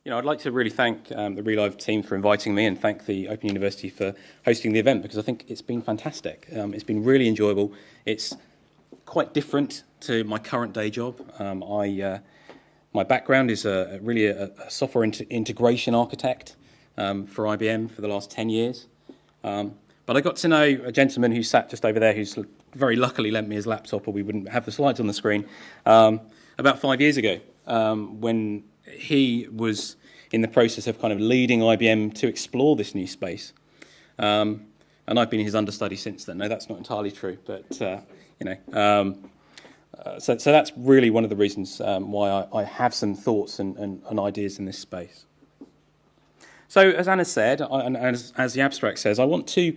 I'd like to really thank the ReLIVE team for inviting me and thank the Open University for hosting the event, because I think it's been fantastic. It's been really enjoyable. It's quite different to my current day job. My background is really a software integration architect for IBM for the last 10 years. But I got to know a gentleman who sat just over there who's very luckily lent me his laptop, or we wouldn't have the slides on the screen, about 5 years ago, when he was in the process of kind of leading IBM to explore this new space. And I've been his understudy since then. No, that's not entirely true, but, so that's really one of the reasons why I have some thoughts and ideas in this space. So, as Anna said, and as the abstract says, I want to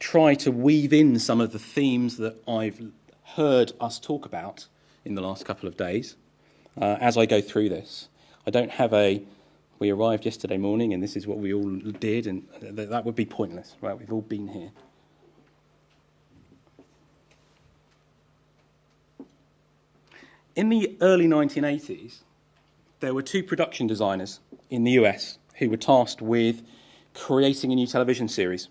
try to weave in some of the themes that I've heard us talk about in the last couple of days as I go through this. I don't have we arrived yesterday morning and this is what we all did, and that would be pointless, right? We've all been here. In the early 1980s, there were two production designers in the US who were tasked with creating a new television series.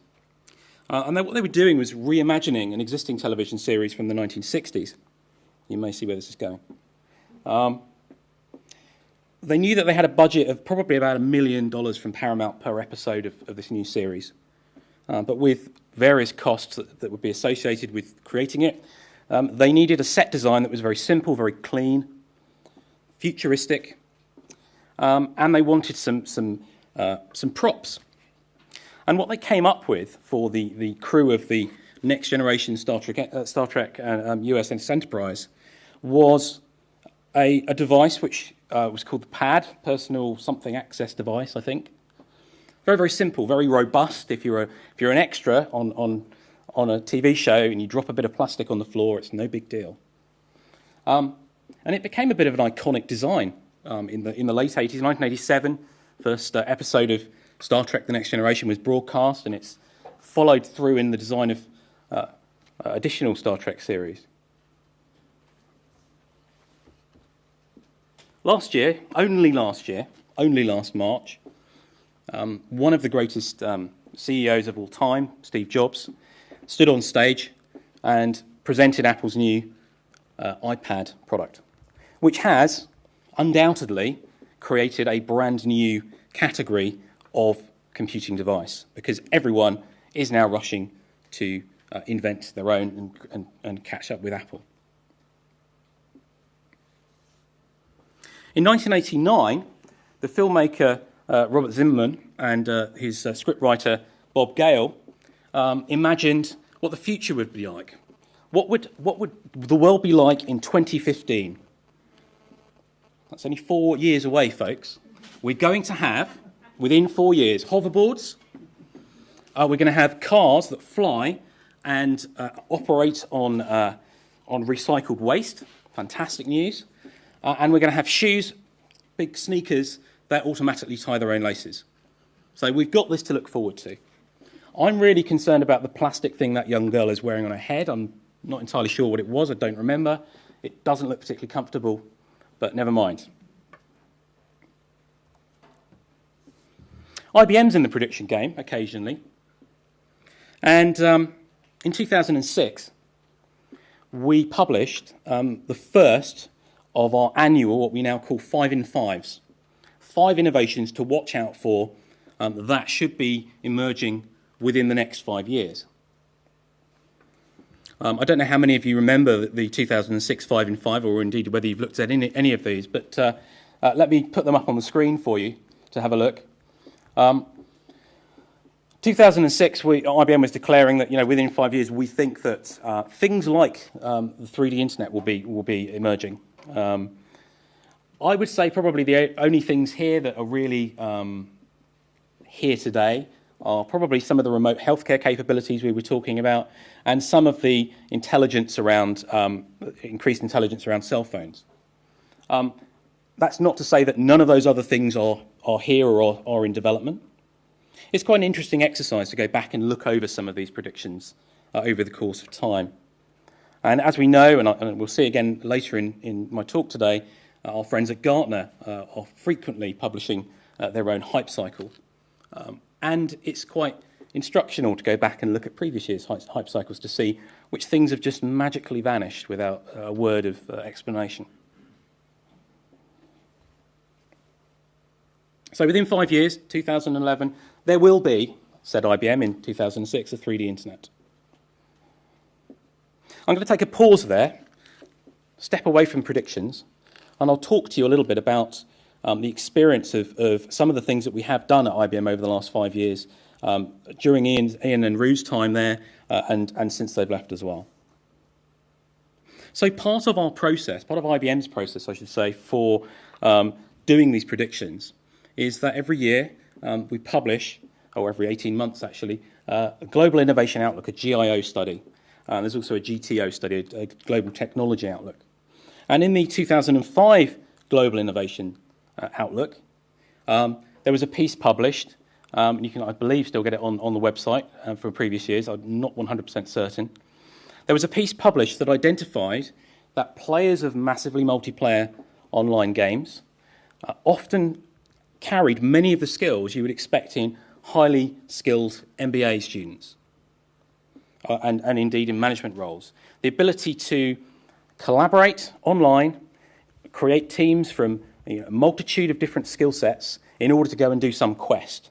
And what they were doing was reimagining an existing television series from the 1960s. You may see where this is going. They knew that they had a budget of probably about $1 million from Paramount per episode of this new series. But with various costs that would be associated with creating it, they needed a set design that was very simple, very clean, futuristic, and they wanted some props. And what they came up with for the crew of the next generation Star Trek USS Enterprise was a device which was called the PAD, Personal Something Access Device, I think. Very, very simple, very robust. If you're an extra on a TV show and you drop a bit of plastic on the floor, it's no big deal. And it became a bit of an iconic design in the late 80s, 1987. First episode of Star Trek The Next Generation was broadcast, and it's followed through in the design of additional Star Trek series. Only last March, one of the greatest CEOs of all time, Steve Jobs, stood on stage and presented Apple's new iPad product, which has undoubtedly created a brand new category of computing device, because everyone is now rushing to invent their own and catch up with Apple. In 1989, the filmmaker Robert Zimmerman and his scriptwriter Bob Gale imagined what the future would be like. What would the world be like in 2015? That's only 4 years away, folks. We're going to have, within 4 years, hoverboards. We're going to have cars that fly and operate on recycled waste. Fantastic news. And we're going to have shoes, big sneakers, that automatically tie their own laces. So we've got this to look forward to. I'm really concerned about the plastic thing that young girl is wearing on her head. I'm not entirely sure what it was. I don't remember. It doesn't look particularly comfortable, but never mind. IBM's in the prediction game occasionally. And in 2006, we published the first of our annual, what we now call 5 in 5s. 5 innovations to watch out for that should be emerging within the next 5 years. I don't know how many of you remember the 2006 5 in 5, or indeed whether you've looked at any of these, but let me put them up on the screen for you to have a look. 2006, IBM was declaring that within 5 years we think that things like the 3D internet will be emerging. I would say probably the only things here that are really here today are probably some of the remote healthcare capabilities we were talking about, and some of the intelligence around increased intelligence around cell phones. That's not to say that none of those other things are here or are in development. It's quite an interesting exercise to go back and look over some of these predictions over the course of time. And as we know, and we'll see again later in my talk today, our friends at Gartner are frequently publishing their own hype cycle. And it's quite instructional to go back and look at previous years' hype cycles to see which things have just magically vanished without a word of explanation. So within 5 years, 2011, there will be, said IBM in 2006, a 3D internet. I'm going to take a pause there, step away from predictions, and I'll talk to you a little bit about the experience of some of the things that we have done at IBM over the last 5 years, during Ian and Rue's time there, and since they've left as well. So part of our process, part of IBM's process, I should say, for doing these predictions is that every year we publish, or every 18 months actually, a Global Innovation Outlook, a GIO study. There's also a GTO study, a Global Technology Outlook. And in the 2005 Global Innovation Outlook, there was a piece published. You can, I believe, still get it on the website from previous years. I'm not 100% certain. There was a piece published that identified that players of massively multiplayer online games often carried many of the skills you would expect in highly skilled MBA students, and indeed in management roles. The ability to collaborate online, create teams from a multitude of different skill sets in order to go and do some quest,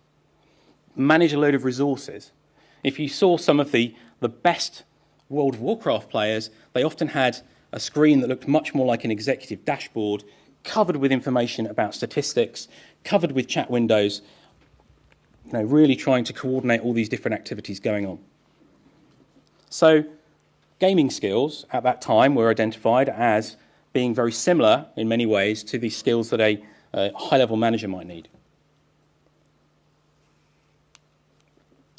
manage a load of resources. If you saw some of the best World of Warcraft players, they often had a screen that looked much more like an executive dashboard, covered with information about statistics, covered with chat windows, really trying to coordinate all these different activities going on. So gaming skills at that time were identified as being very similar in many ways to the skills that a high-level manager might need.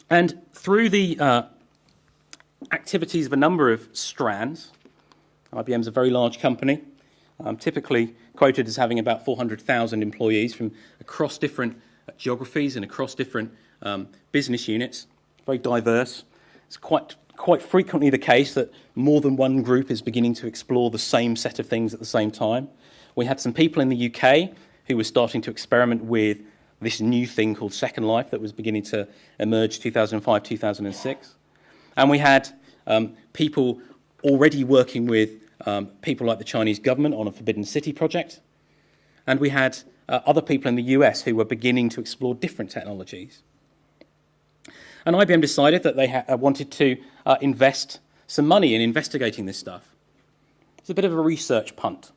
And through the activities of a number of strands, IBM's a very large company, typically quoted as having about 400,000 employees from across different geographies and across different business units, very diverse. It's quite frequently the case that more than one group is beginning to explore the same set of things at the same time. We had some people in the UK who were starting to experiment with this new thing called Second Life that was beginning to emerge 2005, 2006. And we had people already working with people like the Chinese government on a Forbidden City project. And we had other people in the US who were beginning to explore different technologies. And IBM decided that they wanted to invest some money in investigating this stuff. It's a bit of a research punt,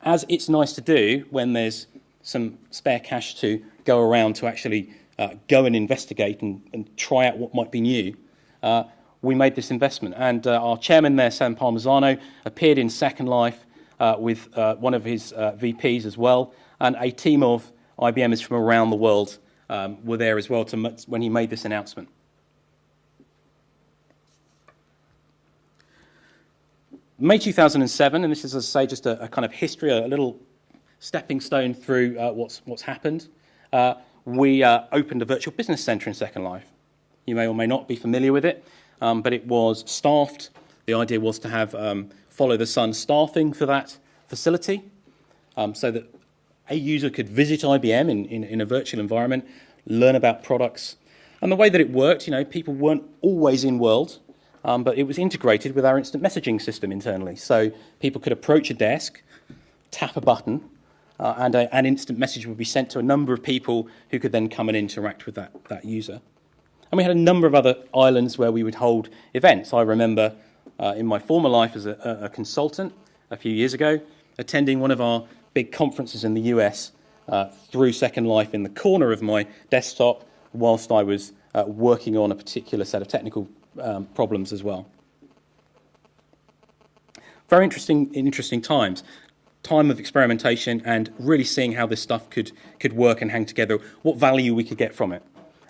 as it's nice to do when there's some spare cash to go around to actually go and investigate and try out what might be new. We made this investment, and our chairman there, Sam Parmesan, appeared in Second Life with one of his VPs as well, and a team of IBMers from around the world were there as well when he made this announcement. May 2007, and this is, as I say, just a kind of history, a little stepping stone through what's happened. We opened a virtual business centre in Second Life. You may or may not be familiar with it, but it was staffed. The idea was to have follow the sun staffing for that facility, so that a user could visit IBM in a virtual environment, learn about products. And the way that it worked, people weren't always in world, but it was integrated with our instant messaging system internally. So people could approach a desk, tap a button, and an instant message would be sent to a number of people who could then come and interact with that user. And we had a number of other islands where we would hold events. I remember in my former life as a consultant a few years ago, attending one of our big conferences in the US through Second Life in the corner of my desktop whilst I was working on a particular set of technical problems as well. Very interesting times. Time of experimentation and really seeing how this stuff could work and hang together, what value we could get from it,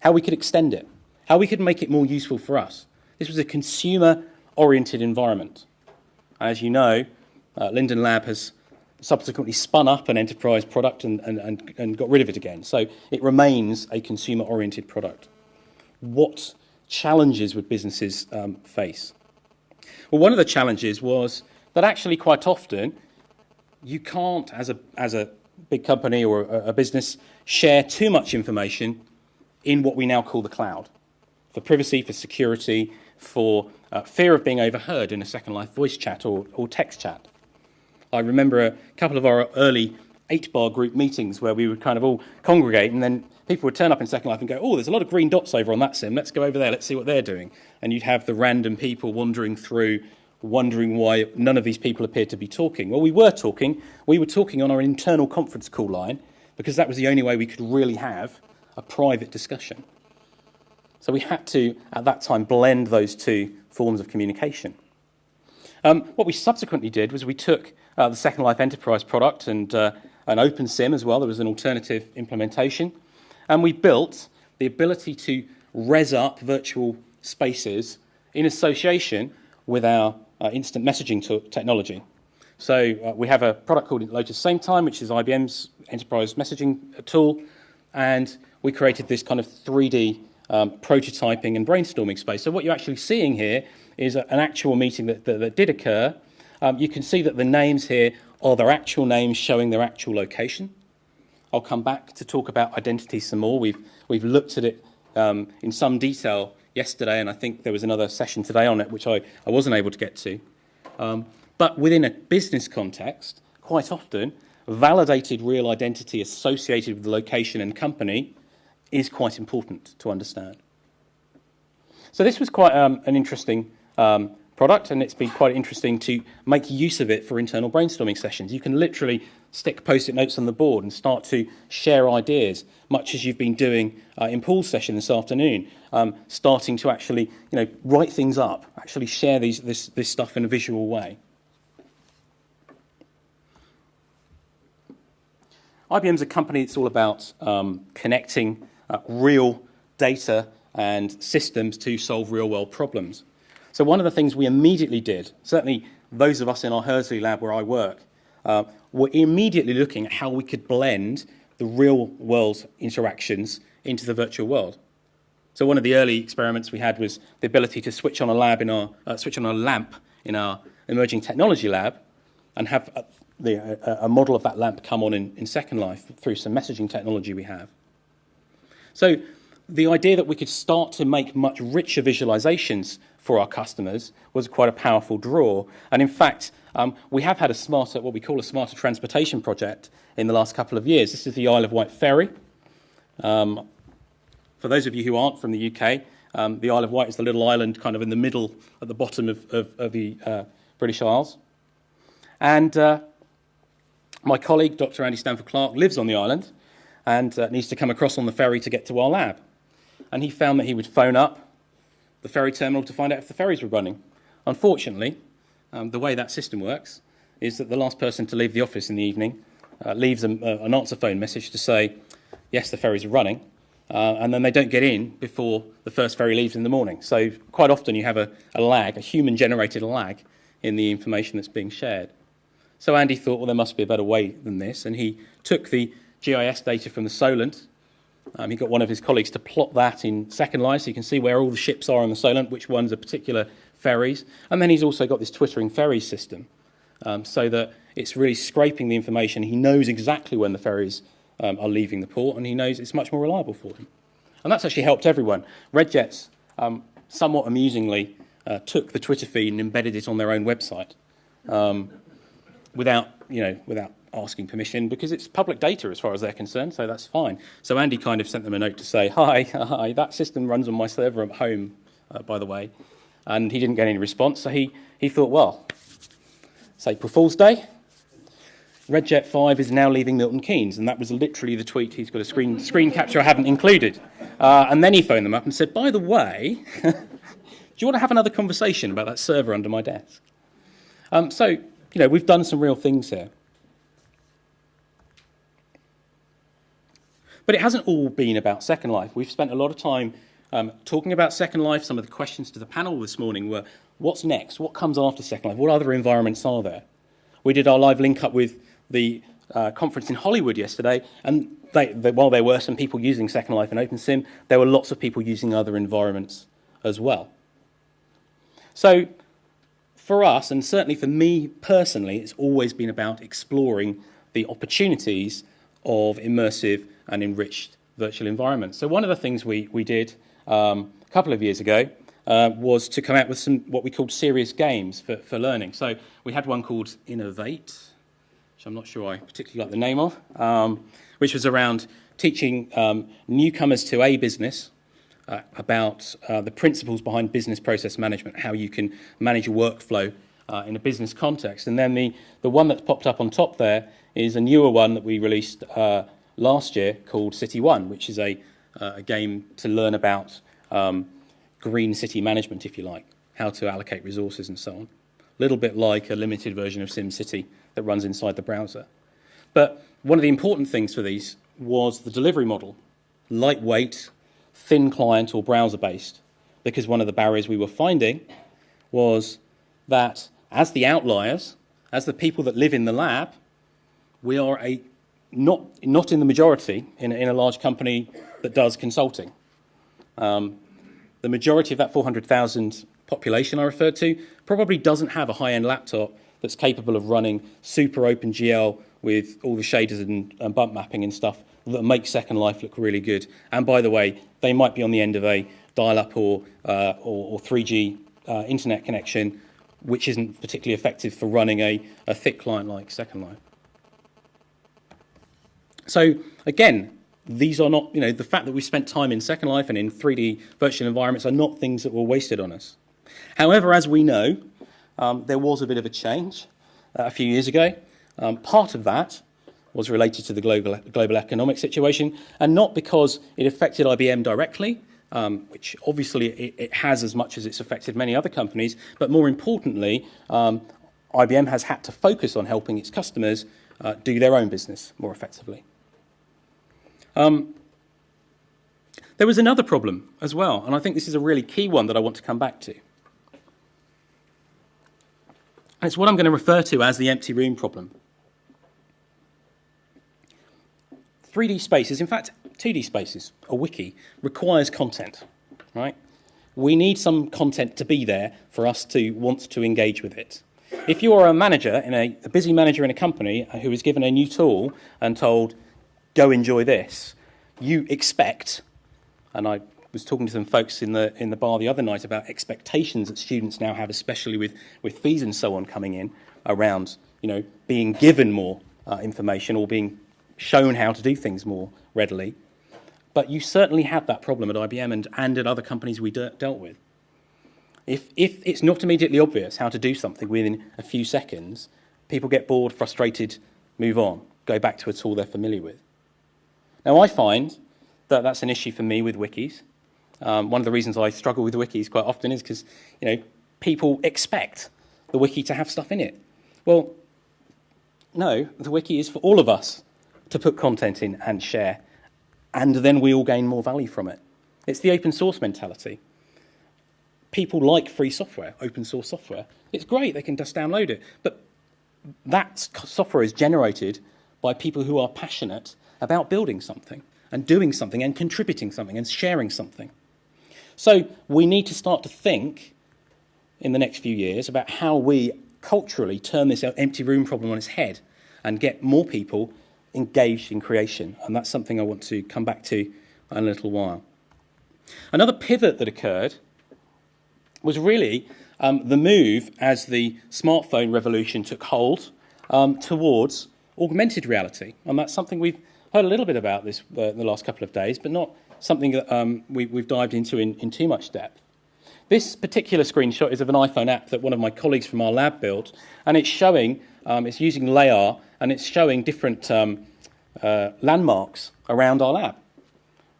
how we could extend it, how we could make it more useful for us. This was a consumer-oriented environment. As you know, Linden Lab has subsequently spun up an enterprise product and got rid of it again. So it remains a consumer-oriented product. What challenges would businesses face? Well, one of the challenges was that actually quite often you can't, as a big company or a business share too much information in what we now call the cloud, for privacy, for security, for fear of being overheard in a Second Life voice chat or text chat. I remember a couple of our early 8-bar group meetings where we would kind of all congregate, and then people would turn up in Second Life and go, oh, there's a lot of green dots over on that sim, let's go over there, let's see what they're doing. And you'd have the random people wandering through, wondering why none of these people appeared to be talking. Well, we were talking. We were talking on our internal conference call line because that was the only way we could really have a private discussion. So we had to, at that time, blend those two forms of communication. What we subsequently did was we took the Second Life Enterprise product and an open sim as well. There was an alternative implementation. And we built the ability to res up virtual spaces in association with our instant messaging technology. So we have a product called Lotus Sametime, which is IBM's enterprise messaging tool. And we created this kind of 3D prototyping and brainstorming space. So what you're actually seeing here is an actual meeting that did occur. You can see that the names here are their actual names showing their actual location. I'll come back to talk about identity some more. We've looked at it in some detail yesterday, and I think there was another session today on it, which I wasn't able to get to. But within a business context, quite often, validated real identity associated with the location and company is quite important to understand. So this was quite an interesting product, and it's been quite interesting to make use of it for internal brainstorming sessions. You can literally stick post-it notes on the board and start to share ideas, much as you've been doing in Paul's session this afternoon, starting to actually write things up, actually share this stuff in a visual way. IBM's a company that's all about connecting real data and systems to solve real-world problems. So one of the things we immediately did, certainly those of us in our Hersley lab where I work, were immediately looking at how we could blend the real-world interactions into the virtual world. So one of the early experiments we had was the ability to switch on a lamp in our emerging technology lab and have a model of that lamp come on in Second Life through some messaging technology we have. So the idea that we could start to make much richer visualizations for our customers was quite a powerful draw. And in fact, we have had what we call a smarter transportation project in the last couple of years. This is the Isle of Wight ferry. For those of you who aren't from the UK, the Isle of Wight is the little island kind of in the middle, at the bottom of the British Isles. And my colleague, Dr. Andy Stanford-Clark, lives on the island and needs to come across on the ferry to get to our lab. And he found that he would phone up the ferry terminal to find out if the ferries were running. Unfortunately, the way that system works is that the last person to leave the office in the evening leaves an answer phone message to say, yes, the ferries are running, and then they don't get in before the first ferry leaves in the morning. So quite often you have a lag, a human-generated lag, in the information that's being shared. So Andy thought, well, there must be a better way than this, and he took the GIS data from the Solent. He got one of his colleagues to plot that in Second Life, so you can see where all the ships are on the Solent, which ones are particular ferries. And then he's also got this twittering ferries system, so that it's really scraping the information. He knows exactly when the ferries are leaving the port, and he knows it's much more reliable for him. And that's actually helped everyone. Redjets, somewhat amusingly, took the Twitter feed and embedded it on their own website without asking permission, because it's public data as far as they're concerned, so that's fine. So Andy kind of sent them a note to say, hi, that system runs on my server at home, by the way. And he didn't get any response, so he thought, well, it's April Fool's Day. Redjet 5 is now leaving Milton Keynes, and that was literally the tweet. He's got a screen capture I haven't included. And then he phoned them up and said, by the way, do you want to have another conversation about that server under my desk? So, we've done some real things here. But it hasn't all been about Second Life. We've spent a lot of time talking about Second Life. Some of the questions to the panel this morning were, what's next? What comes after Second Life? What other environments are there? We did our live link up with the conference in Hollywood yesterday, and while there were some people using Second Life and OpenSim, there were lots of people using other environments as well. So for us, and certainly for me personally, it's always been about exploring the opportunities of immersive and enriched virtual environments. So one of the things we did a couple of years ago was to come out with some what we called serious games for learning. So we had one called Innovate, which I'm not sure I particularly like the name of, which was around teaching newcomers to a business about the principles behind business process management, how you can manage a workflow in a business context. And then the one that's popped up on top there is a newer one that we released last year called City One, which is a game to learn about green city management, if you like, how to allocate resources and so on. A little bit like a limited version of SimCity that runs inside the browser. But one of the important things for these was the delivery model, lightweight, thin client or browser-based, because one of the barriers we were finding was that as the outliers, as the people that live in the lab, we are not in the majority in a large company that does consulting. The majority of that 400,000 population I referred to probably doesn't have a high-end laptop that's capable of running super OpenGL with all the shaders and bump mapping and stuff that makes Second Life look really good. And by the way, they might be on the end of a dial-up or 3G internet connection, which isn't particularly effective for running a thick client like Second Life. So again, these are not, the fact that we spent time in Second Life and in 3D virtual environments are not things that were wasted on us. However, as we know, there was a bit of a change a few years ago. Part of that was related to the global economic situation, and not because it affected IBM directly, which obviously it has as much as it's affected many other companies, but more importantly, IBM has had to focus on helping its customers do their own business more effectively. There was another problem as well, and I think this is a really key one that I want to come back to. And it's what I'm going to refer to as the empty room problem. 3D spaces, in fact, 2D spaces, a wiki, requires content, right? We need some content to be there for us to want to engage with it. If you are a manager, a busy manager in a company who is given a new tool and told, go enjoy this, you expect, and I was talking to some folks in the bar the other night about expectations that students now have, especially with fees and so on coming in around, being given more information or being shown how to do things more readily. But you certainly have that problem at IBM and at other companies we dealt with. If it's not immediately obvious how to do something within a few seconds, people get bored, frustrated, move on, go back to a tool they're familiar with. Now, I find that that's an issue for me with wikis. One of the reasons I struggle with wikis quite often is because, people expect the wiki to have stuff in it. Well, no, the wiki is for all of us to put content in and share, and then we all gain more value from it. It's the open source mentality. People like free software, open source software. It's great, they can just download it. But that software is generated by people who are passionate about building something and doing something and contributing something and sharing something. So we need to start to think in the next few years about how we culturally turn this empty room problem on its head and get more people engaged in creation. And that's something I want to come back to in a little while. Another pivot that occurred was really the move as the smartphone revolution took hold towards augmented reality. And that's something we've heard a little bit about this the last couple of days, but not something that we've dived into in too much depth. This particular screenshot is of an iPhone app that one of my colleagues from our lab built, and it's showing, it's using LAR, and it's showing different landmarks around our lab.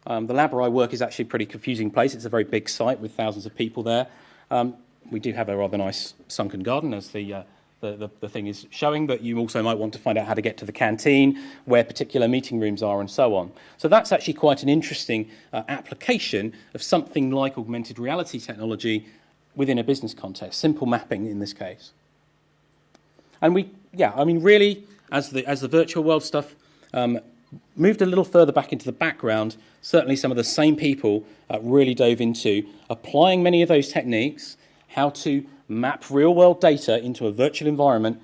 The lab where I work is actually a pretty confusing place. It's a very big site with thousands of people there. We do have a rather nice sunken garden, as the thing is showing, but you also might want to find out how to get to the canteen, where particular meeting rooms are, and so on. So that's actually quite an interesting application of something like augmented reality technology within a business context, simple mapping in this case. And really, as the virtual world stuff moved a little further back into the background, certainly some of the same people really dove into applying many of those techniques, how to map real-world data into a virtual environment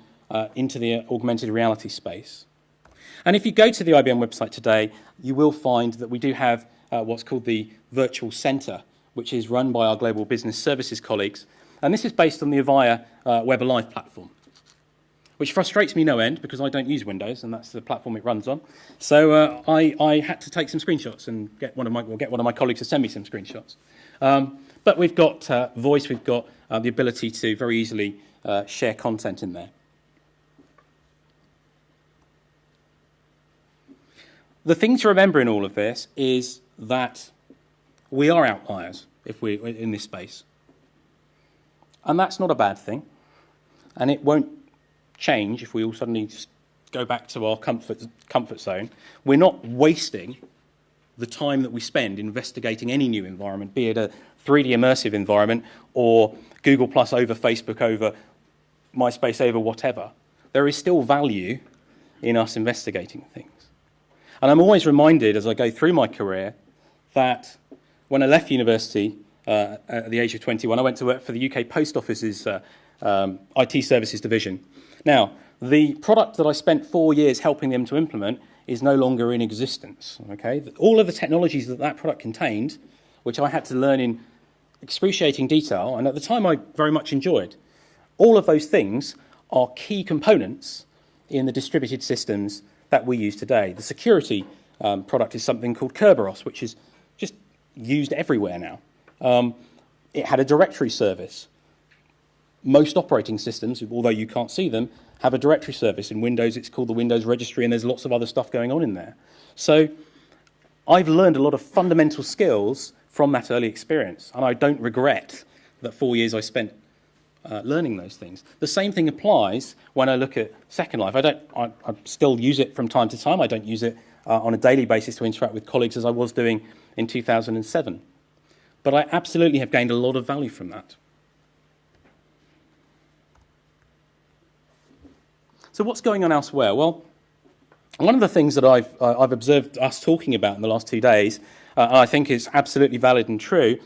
into the augmented reality space. And if you go to the IBM website today, you will find that we do have what's called the Virtual Centre, which is run by our Global Business Services colleagues. And this is based on the Avaya Web Alive platform, which frustrates me no end because I don't use Windows, and that's the platform it runs on. So I had to take some screenshots and get one of my colleagues to send me some screenshots. But we've got voice, we've got the ability to very easily share content in there. The thing to remember in all of this is that we are outliers if we're in this space. And that's not a bad thing. And it won't change if we all suddenly go back to our comfort zone. We're not wasting the time that we spend investigating any new environment, be it a 3D immersive environment or Google Plus over Facebook over MySpace over whatever. There is still value in us investigating things. And I'm always reminded as I go through my career that when I left university at the age of 21, I went to work for the UK Post Office's IT services division. Now, the product that I spent 4 years helping them to implement is no longer in existence. Okay? All of the technologies that product contained, which I had to learn in excruciating detail, and at the time I very much enjoyed, all of those things are key components in the distributed systems that we use today. The security product is something called Kerberos, which is just used everywhere now. It had a directory service. Most operating systems, although you can't see them, have a directory service. In Windows, it's called the Windows Registry, and there's lots of other stuff going on in there. So I've learned a lot of fundamental skills from that early experience, and I don't regret that 4 years I spent learning those things. The same thing applies when I look at Second Life. I still use it from time to time. I don't use it on a daily basis to interact with colleagues as I was doing in 2007. But I absolutely have gained a lot of value from that. So what's going on elsewhere? Well, one of the things that I've observed us talking about in the last 2 days, I think is absolutely valid and true,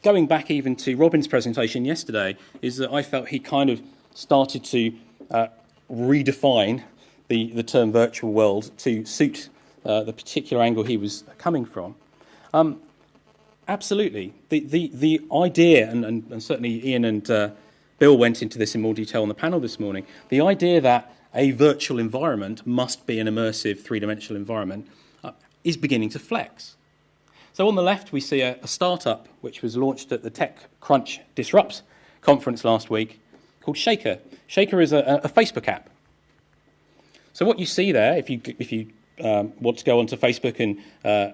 going back even to Robin's presentation yesterday, is that I felt he kind of started to redefine the term virtual world to suit the particular angle he was coming from. Absolutely. The idea, and certainly Ian and Bill went into this in more detail on the panel this morning, the idea that a virtual environment must be an immersive three-dimensional environment is beginning to flex. So on the left, we see a startup which was launched at the TechCrunch Disrupt conference last week called Shaker. Shaker is a Facebook app. So what you see there, if you want to go onto Facebook and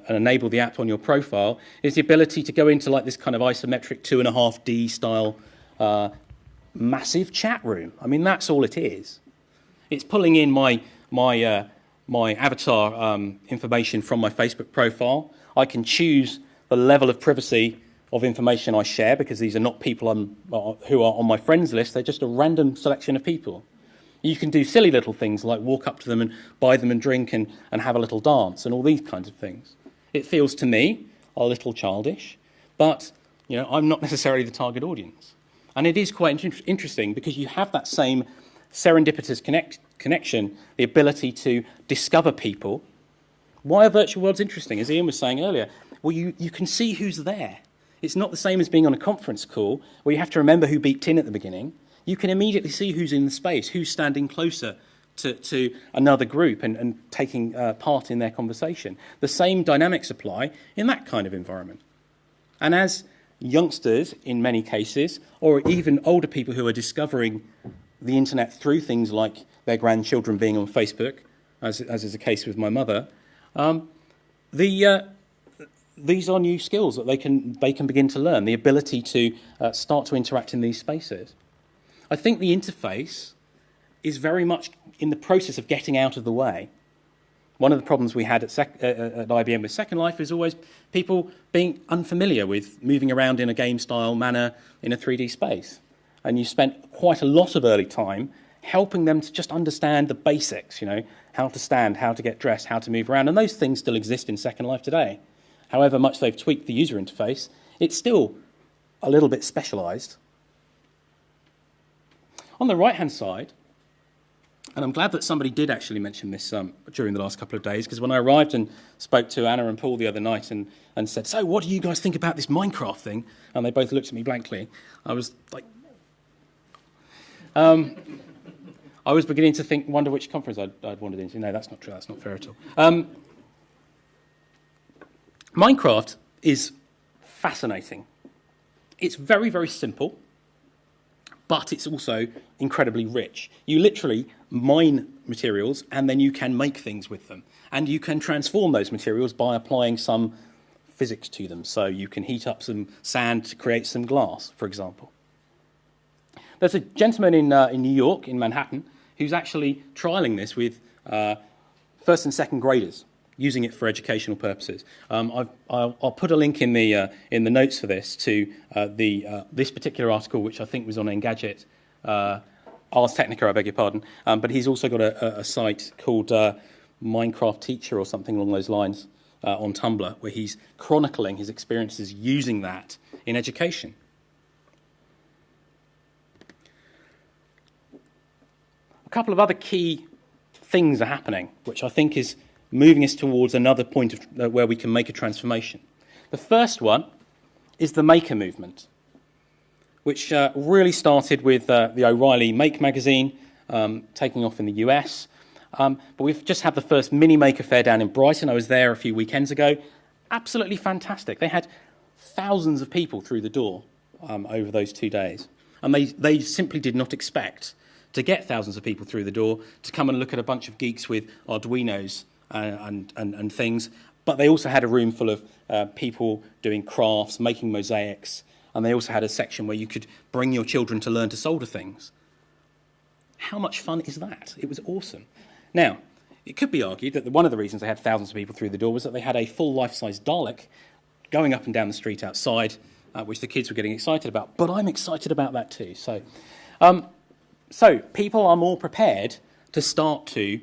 enable the app on your profile, is the ability to go into like this kind of isometric 2.5D style massive chat room. I mean, that's all it is. It's pulling in my avatar information from my Facebook profile. I can choose the level of privacy of information I share because these are not people who are on my friends list. They're just a random selection of people. You can do silly little things like walk up to them and buy them a drink and have a little dance and all these kinds of things. It feels to me a little childish, but I'm not necessarily the target audience. And it is quite interesting because you have that same serendipitous connection, the ability to discover people. Why are virtual worlds interesting? As Ian was saying earlier, well, you can see who's there. It's not the same as being on a conference call where you have to remember who beeped in at the beginning. You can immediately see who's in the space, who's standing closer to another group and taking part in their conversation. The same dynamics apply in that kind of environment. And as youngsters, in many cases, or even older people who are discovering the internet through things like their grandchildren being on Facebook, as is the case with my mother, these are new skills that they can begin to learn, the ability to start to interact in these spaces. I think the interface is very much in the process of getting out of the way. One of the problems we had at IBM with Second Life is always people being unfamiliar with moving around in a game-style manner in a 3D space. And you spent quite a lot of early time helping them to just understand the basics, how to stand, how to get dressed, how to move around. And those things still exist in Second Life today. However much they've tweaked the user interface, it's still a little bit specialized. On the right-hand side, And I'm glad that somebody did actually mention this during the last couple of days, because when I arrived and spoke to Anna and Paul the other night and said, so what do you guys think about this Minecraft thing? And they both looked at me blankly. I was like... I was beginning to wonder which conference I'd wandered into. No, that's not true. That's not fair at all. Minecraft is fascinating. It's very, very simple, but it's also incredibly rich. You literally mine materials, and then you can make things with them. And you can transform those materials by applying some physics to them. So you can heat up some sand to create some glass, for example. There's a gentleman in New York, in Manhattan, who's actually trialling this with first and second graders, using it for educational purposes. I'll put a link in the notes for this to this particular article, which I think was on Engadget, Ars Technica, I beg your pardon. But he's also got a site called Minecraft Teacher or something along those lines on Tumblr, where he's chronicling his experiences using that in education. A couple of other key things are happening, which I think is moving us towards another point of, where we can make a transformation. The first one is the maker movement, which really started with the O'Reilly Make magazine taking off in the US. But we've just had the first mini maker fair down in Brighton. I was there a few weekends ago. Absolutely fantastic. They had thousands of people through the door over those 2 days. And they simply did not expect to get thousands of people through the door to come and look at a bunch of geeks with Arduinos and things. But they also had a room full of people doing crafts, making mosaics, and they also had a section where you could bring your children to learn to solder things. How much fun is that? It was awesome. Now, it could be argued that one of the reasons they had thousands of people through the door was that they had a full life-size Dalek going up and down the street outside, which the kids were getting excited about. But I'm excited about that too. So people are more prepared to start to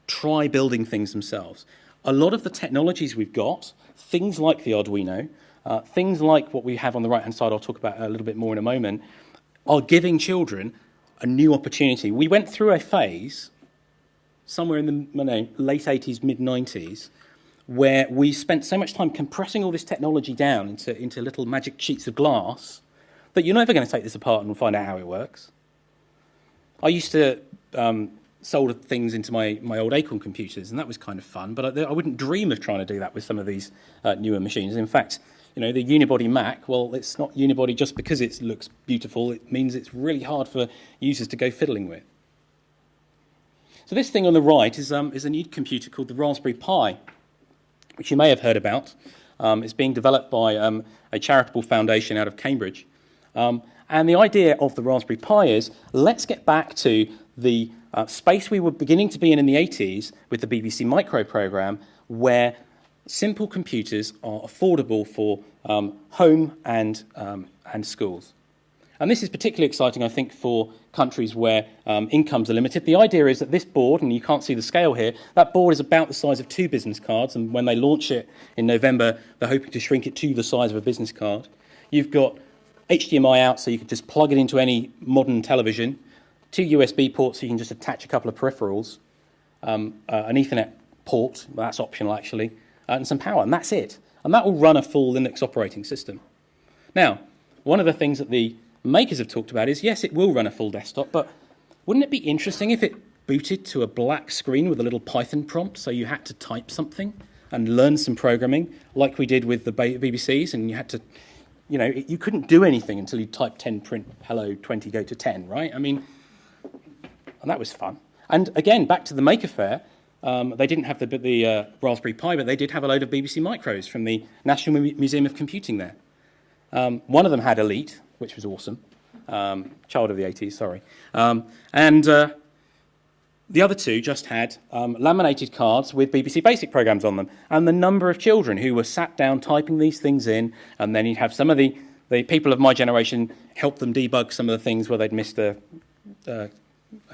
try building things themselves. A lot of the technologies we've got, things like the Arduino, things like what we have on the right-hand side, I'll talk about a little bit more in a moment, are giving children a new opportunity. We went through a phase, somewhere in the late 80s, mid-90s, where we spent so much time compressing all this technology down into little magic sheets of glass that you're never going to take this apart and find out how it works. I used to solder things into my old Acorn computers, and that was kind of fun, but I wouldn't dream of trying to do that with some of these newer machines. In fact, the unibody Mac, well, it's not unibody just because it looks beautiful. It means it's really hard for users to go fiddling with. So this thing on the right is a new computer called the Raspberry Pi, which you may have heard about. It's being developed by a charitable foundation out of Cambridge. And the idea of the Raspberry Pi is, let's get back to the space we were beginning to be in the 80s with the BBC Micro programme, where simple computers are affordable for home and schools. And this is particularly exciting, I think, for countries where incomes are limited. The idea is that this board, and you can't see the scale here, that board is about the size of 2 business cards, and when they launch it in November, they're hoping to shrink it to the size of a business card. You've got HDMI out, so you can just plug it into any modern television, 2 USB ports, so you can just attach a couple of peripherals, an Ethernet port, that's optional actually, and some power, and that's it. And that will run a full Linux operating system. Now, one of the things that the makers have talked about is, yes, it will run a full desktop, but wouldn't it be interesting if it booted to a black screen with a little Python prompt, so you had to type something and learn some programming, like we did with the BBCs, and you had to... you couldn't do anything until you typed 10 print hello 20 go to 10, right? I mean, and that was fun. And again, back to the Maker Faire, they didn't have the Raspberry Pi, but they did have a load of BBC Micros from the National Museum of Computing there. One of them had Elite, which was awesome. Child of the 80s, sorry. And the other two just had laminated cards with BBC Basic programs on them. And the number of children who were sat down typing these things in, and then you'd have some of the people of my generation help them debug some of the things where they'd missed a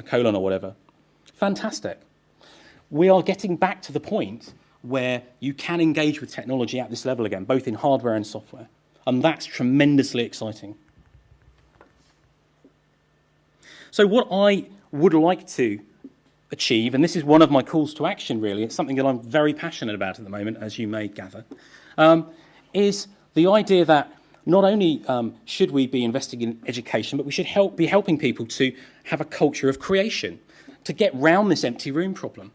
colon or whatever. Fantastic. We are getting back to the point where you can engage with technology at this level again, both in hardware and software. And that's tremendously exciting. So what I would like to achieve, and this is one of my calls to action really, it's something that I'm very passionate about at the moment, as you may gather, is the idea that not only should we be investing in education, but we should be helping people to have a culture of creation, to get round this empty room problem.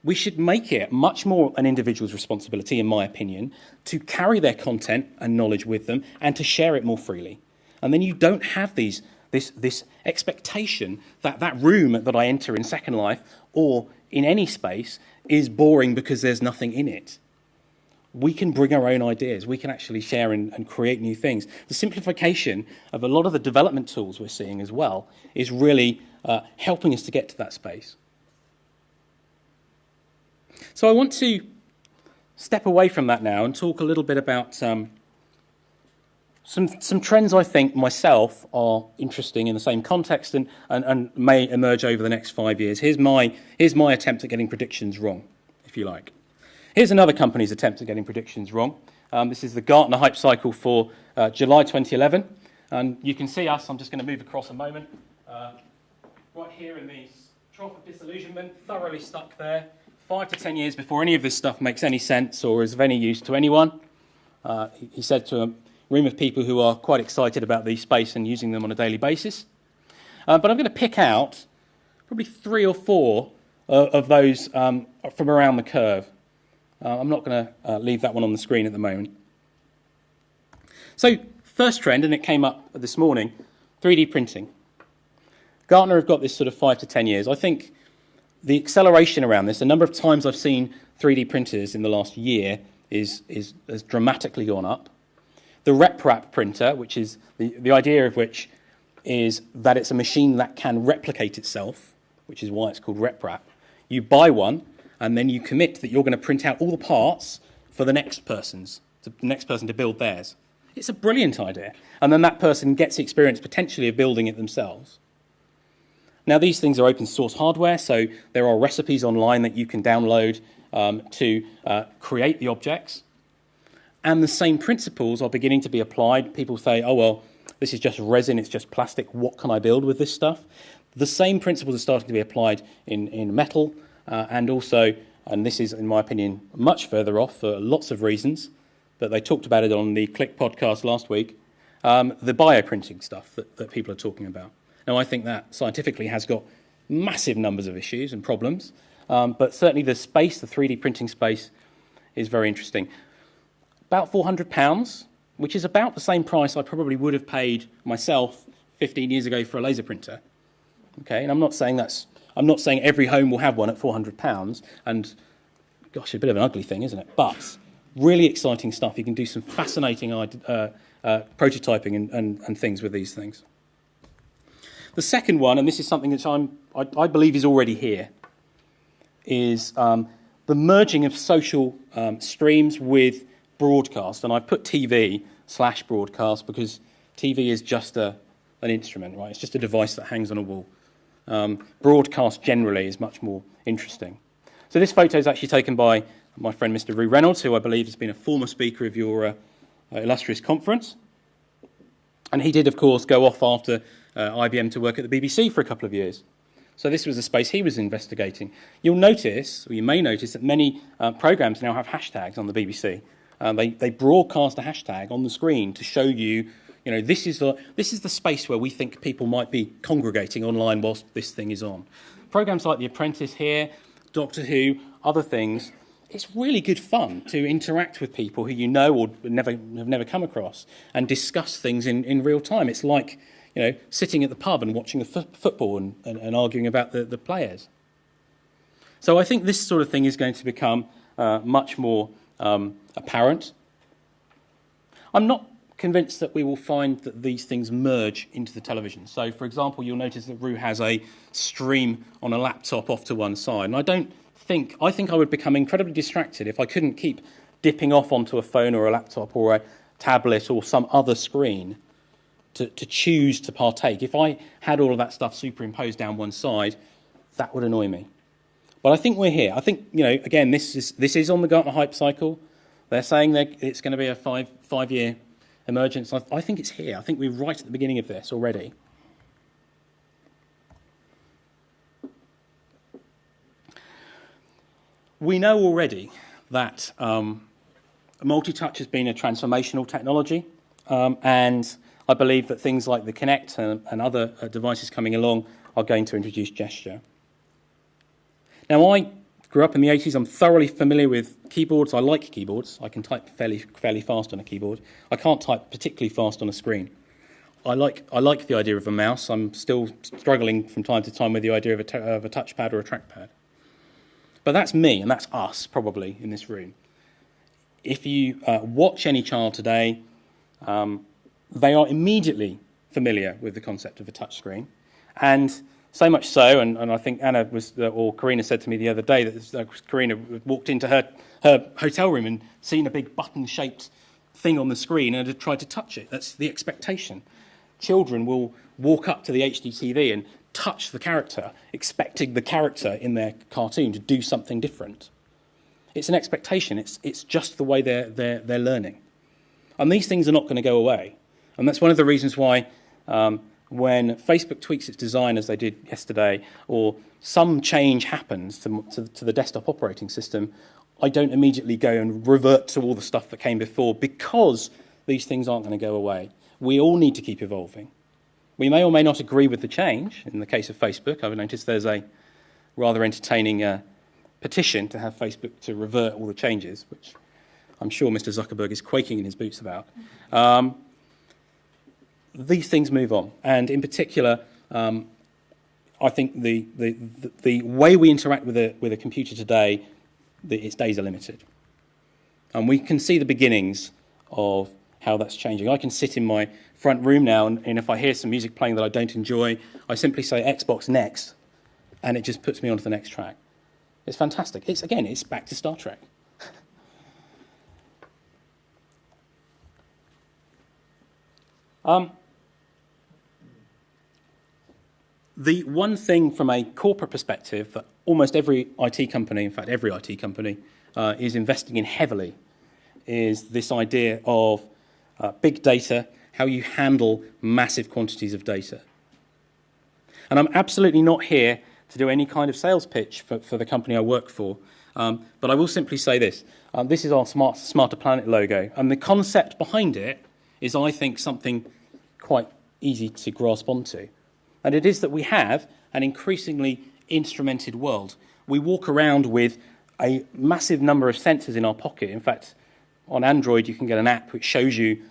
We should make it much more an individual's responsibility, in my opinion, to carry their content and knowledge with them and to share it more freely. And then you don't have this expectation that that room that I enter in Second Life or in any space is boring because there's nothing in it. We can bring our own ideas. We can actually share and create new things. The simplification of a lot of the development tools we're seeing as well is really helping us to get to that space. So I want to step away from that now and talk a little bit about some trends I think myself are interesting in the same context and may emerge over the next 5 years. Here's my attempt at getting predictions wrong, if you like. Here's another company's attempt at getting predictions wrong. This is the Gartner Hype Cycle for July 2011. And you can see us, I'm just going to move across a moment, right here in the trough of disillusionment, thoroughly stuck there, 5 to 10 years before any of this stuff makes any sense or is of any use to anyone. He said to a room of people who are quite excited about the space and using them on a daily basis. But I'm going to pick out probably 3 or 4 of those from around the curve. I'm not going to leave that one on the screen at the moment. So, first trend, and it came up this morning, 3D printing. Gartner have got this sort of 5 to 10 years. I think the acceleration around this, the number of times I've seen 3D printers in the last year has dramatically gone up. The RepRap printer, which is the idea of which is that it's a machine that can replicate itself, which is why it's called RepRap. You buy one, and then you commit that you're going to print out all the parts for the next person to build theirs. It's a brilliant idea. And then that person gets the experience potentially of building it themselves. Now, these things are open source hardware, so there are recipes online that you can download to create the objects. And the same principles are beginning to be applied. People say, oh, well, this is just resin, it's just plastic, what can I build with this stuff? The same principles are starting to be applied in metal, and also, and this is, in my opinion, much further off for lots of reasons, but they talked about it on the Click podcast last week, the bioprinting stuff that people are talking about. Now, I think that scientifically has got massive numbers of issues and problems, but certainly the space, the 3D printing space, is very interesting. About £400, which is about the same price I probably would have paid myself 15 years ago for a laser printer. Okay, and I'm not saying every home will have one at £400, and gosh, a bit of an ugly thing, isn't it? But really exciting stuff. You can do some fascinating prototyping and things with these things. The second one, and this is something that I believe is already here, is the merging of social streams with broadcast. And I've put TV/broadcast because TV is just an instrument, right? It's just a device that hangs on a wall. Broadcast generally is much more interesting. So this photo is actually taken by my friend Mr. Rue Reynolds, who I believe has been a former speaker of your illustrious conference. And he did, of course, go off after IBM to work at the BBC for a couple of years. So this was a space he was investigating. You'll notice, or you may notice, that many programs now have hashtags on the BBC. They broadcast a hashtag on the screen to show you, this is the space where we think people might be congregating online whilst this thing is on. Programs like The Apprentice here, Doctor Who, other things, it's really good fun to interact with people who you know or have never come across and discuss things in real time. It's like, sitting at the pub and watching the football and arguing about the players. So I think this sort of thing is going to become much more apparent. I'm not convinced that we will find that these things merge into the television. So, for example, you'll notice that Rue has a stream on a laptop off to one side. And I think I would become incredibly distracted if I couldn't keep dipping off onto a phone or a laptop or a tablet or some other screen to choose to partake. If I had all of that stuff superimposed down one side, that would annoy me. But I think we're here. I think, again, this is on the Gartner Hype Cycle. They're saying that it's going to be a five-year emergence. I think it's here. I think we're right at the beginning of this already. We know already that multi-touch has been a transformational technology, and I believe that things like the Kinect and other devices coming along are going to introduce gesture. Now, I grew up in the 80s. I'm thoroughly familiar with keyboards. I like keyboards. I can type fairly fast on a keyboard. I can't type particularly fast on a screen. I like the idea of a mouse. I'm still struggling from time to time with the idea of a touchpad or a trackpad. But that's me, and that's us, probably, in this room. If you watch any child today, they are immediately familiar with the concept of a touchscreen. And so much so, and I think Anna or Karina said to me the other day that Karina walked into her hotel room and seen a big button-shaped thing on the screen and had tried to touch it. That's the expectation. Children will walk up to the HD TV and touch the character, expecting the character in their cartoon to do something different. It's an expectation. It's just the way they're learning. And these things are not going to go away. And that's one of the reasons why when Facebook tweaks its design, as they did yesterday, or some change happens to the desktop operating system, I don't immediately go and revert to all the stuff that came before, because these things aren't going to go away. We all need to keep evolving. We may or may not agree with the change. In the case of Facebook, I've noticed there's a rather entertaining petition to have Facebook to revert all the changes, which I'm sure Mr. Zuckerberg is quaking in his boots about. These things move on, and in particular, I think the way we interact with a computer today, its days are limited, and we can see the beginnings of how that's changing. I can sit in my front room now, and if I hear some music playing that I don't enjoy, I simply say Xbox next, and it just puts me onto the next track. It's fantastic. It's back to Star Trek. The one thing from a corporate perspective that almost every IT company, in fact every IT company, is investing in heavily is this idea of big data, how you handle massive quantities of data. And I'm absolutely not here to do any kind of sales pitch for the company I work for, but I will simply say this. This is our Smarter Planet logo, and the concept behind it is, I think, something quite easy to grasp onto. And it is that we have an increasingly instrumented world. We walk around with a massive number of sensors in our pocket. In fact, on Android, you can get an app which shows you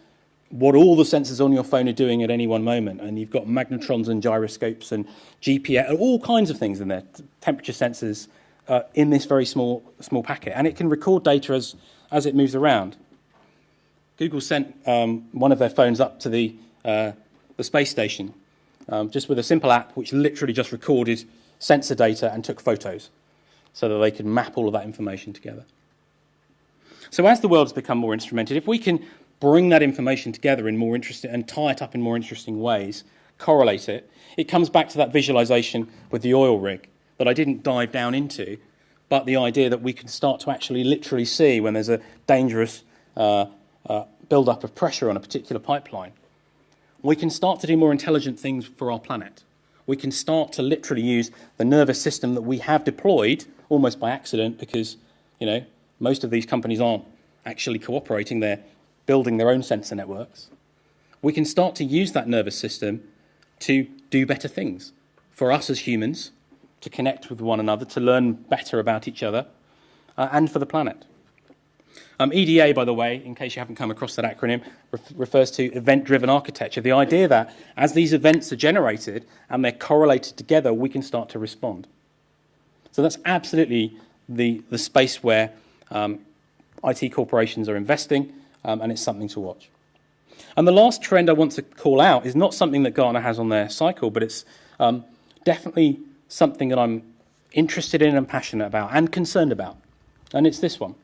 what all the sensors on your phone are doing at any one moment. And you've got magnetrons and gyroscopes and GPS, all kinds of things in there, temperature sensors in this very small packet. And it can record data as it moves around. Google sent one of their phones up to the space station just with a simple app which literally just recorded sensor data and took photos so that they could map all of that information together. So as the world has become more instrumented, if we can bring that information together in more interesting and tie it up in more interesting ways, correlate it, it comes back to that visualization with the oil rig that I didn't dive down into, but the idea that we can start to actually literally see when there's a dangerous build-up of pressure on a particular pipeline. We can start to do more intelligent things for our planet. We can start to literally use the nervous system that we have deployed almost by accident because, most of these companies aren't actually cooperating. They're building their own sensor networks. We can start to use that nervous system to do better things for us as humans, to connect with one another, to learn better about each other, and for the planet. EDA, by the way, in case you haven't come across that acronym, refers to event-driven architecture, the idea that as these events are generated and they're correlated together, we can start to respond. So that's absolutely the space where IT corporations are investing, and it's something to watch. And the last trend I want to call out is not something that Gartner has on their cycle, but it's definitely something that I'm interested in and passionate about and concerned about, and it's this one.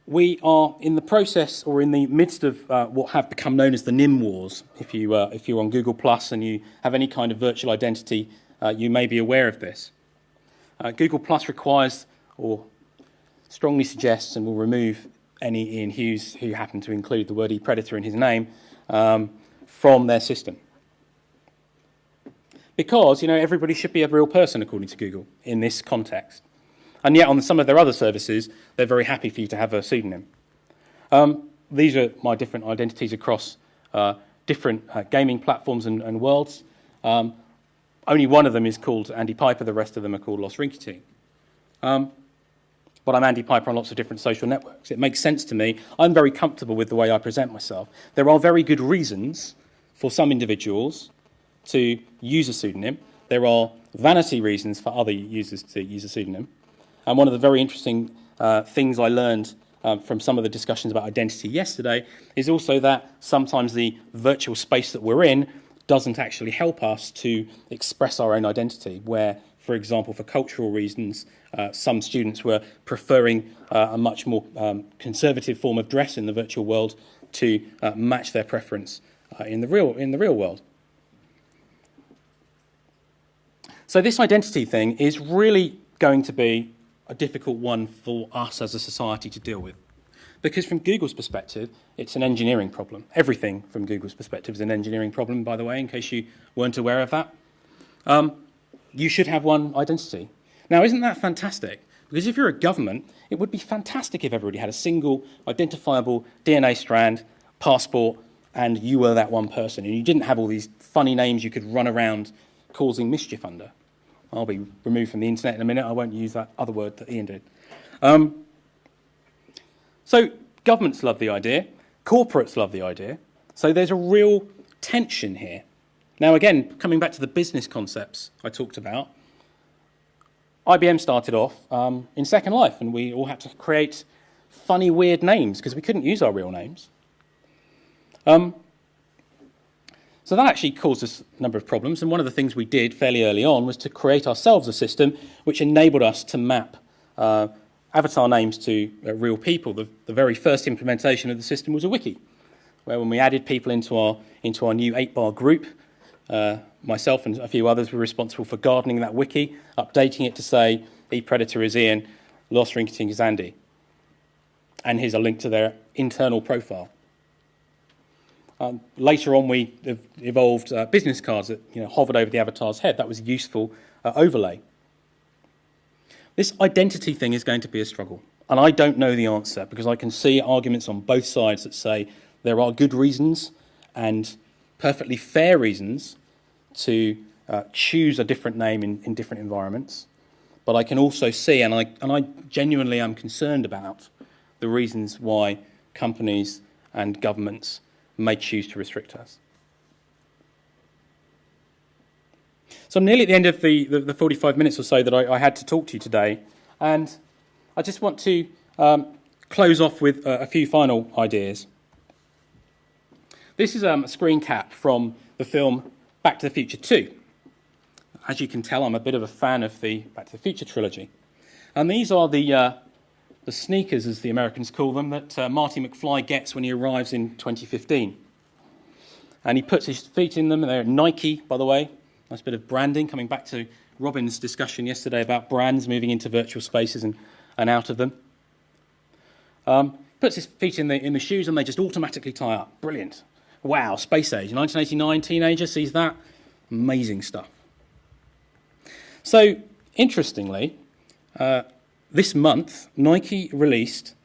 We are in the process or in the midst of what have become known as the NIM wars. If you're on Google Plus and you have any kind of virtual identity, you may be aware of this. Google Plus requires or strongly suggests and will remove any Ian Hughes who happen to include the word ePredator in his name from their system. because, everybody should be a real person, according to Google, in this context. And yet, on some of their other services, they're very happy for you to have a pseudonym. These are my different identities across different gaming platforms and worlds. Only one of them is called Andy Piper, the rest of them are called Lost Rinky But I'm Andy Piper on lots of different social networks. It makes sense to me. I'm very comfortable with the way I present myself. There are very good reasons for some individuals to use a pseudonym. There are vanity reasons for other users to use a pseudonym. And one of the very interesting things I learned from some of the discussions about identity yesterday is also that sometimes the virtual space that we're in doesn't actually help us to express our own identity, where, for example, for cultural reasons, some students were preferring a much more conservative form of dress in the virtual world to match their preference in the real world. So this identity thing is really going to be a difficult one for us as a society to deal with. Because from Google's perspective, it's an engineering problem. Everything from Google's perspective is an engineering problem, by the way, in case you weren't aware of that. You should have one identity. Now, isn't that fantastic? Because if you're a government, it would be fantastic if everybody had a single identifiable DNA strand, passport, and you were that one person, and you didn't have all these funny names you could run around causing mischief under. I'll be removed from the internet in a minute. I won't use that other word that Ian did. So governments love the idea. Corporates love the idea. So there's a real tension here. Now, again, coming back to the business concepts I talked about, IBM started off in Second Life, and we all had to create funny, weird names because we couldn't use our real names. So that actually caused us a number of problems, and one of the things we did fairly early on was to create ourselves a system which enabled us to map avatar names to real people. The very first implementation of the system was a wiki, where when we added people into our new 8-bar group, myself and a few others were responsible for gardening that wiki, updating it to say, ePredator is Ian, Lost Rinky is Andy. And here's a link to their internal profile. Later on, we evolved business cards that hovered over the avatar's head. That was a useful overlay. This identity thing is going to be a struggle, and I don't know the answer because I can see arguments on both sides that say there are good reasons and perfectly fair reasons to choose a different name in different environments. But I can also see, and I genuinely am concerned about the reasons why companies and governments may choose to restrict us. So I'm nearly at the end of the 45 minutes or so that I had to talk to you today, and I just want to close off with a few final ideas. This is a screen cap from the film Back to the Future 2. As you can tell, I'm a bit of a fan of the Back to the Future trilogy. And these are the sneakers, as the Americans call them, that Marty McFly gets when he arrives in 2015. And he puts his feet in them, and they're Nike, by the way. Nice bit of branding, coming back to Robin's discussion yesterday about brands moving into virtual spaces and out of them. Puts his feet in the shoes, and they just automatically tie up. Brilliant. Wow, space age. 1989, teenager sees that. Amazing stuff. So, interestingly, this month, Nike released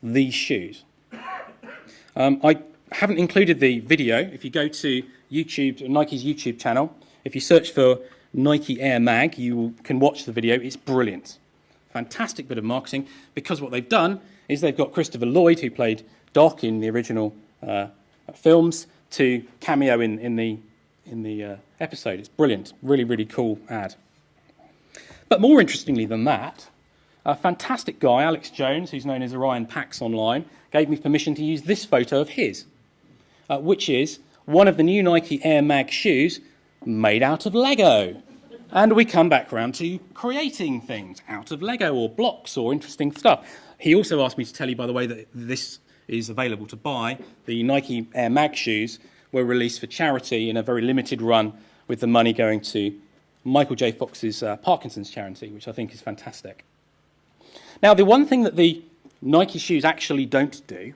these shoes. I haven't included the video. If you go to YouTube, Nike's YouTube channel, if you search for Nike Air Mag, you can watch the video. It's brilliant. Fantastic bit of marketing, because what they've done is they've got Christopher Lloyd, who played Doc in the original films, to cameo in the episode. It's brilliant. Really, really cool ad. But more interestingly than that, a fantastic guy, Alex Jones, who's known as Orion Pax online, gave me permission to use this photo of his, which is one of the new Nike Air Mag shoes made out of Lego. And we come back around to creating things out of Lego or blocks or interesting stuff. He also asked me to tell you, by the way, that this is available to buy. The Nike Air Mag shoes were released for charity in a very limited run, with the money going to Michael J. Fox's Parkinson's charity, which I think is fantastic. Now, the one thing that the Nike shoes actually don't do,